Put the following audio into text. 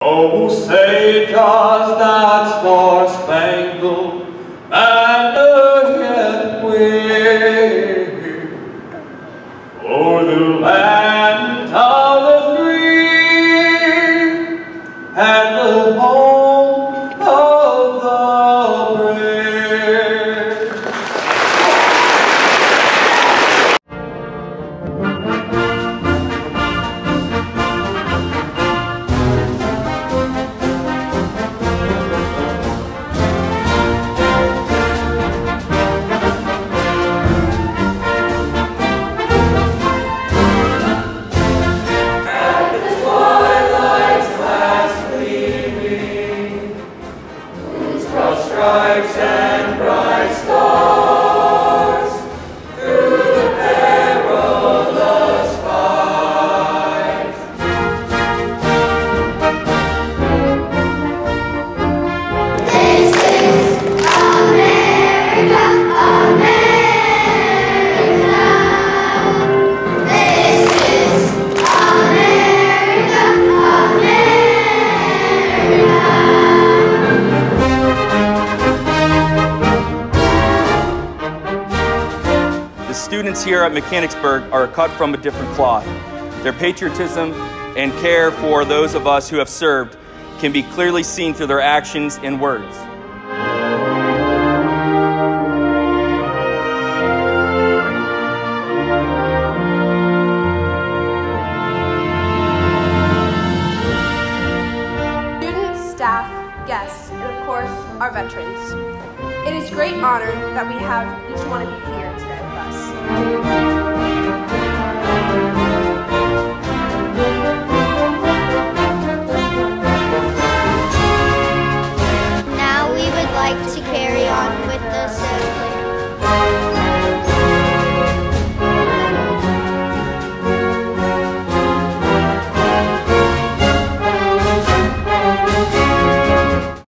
Oh, say does that star-spangled banner yet wave o'er the land of the free and the home of the brave? Stripes and bright stars through the perilous fight. This is America, America. This is America, America. The students here at Mechanicsburg are cut from a different cloth. Their patriotism and care for those of us who have served can be clearly seen through their actions and words. Students, staff, guests, and of course, our veterans. It is a great honor that we have each one of you here today with us. Now we would like to carry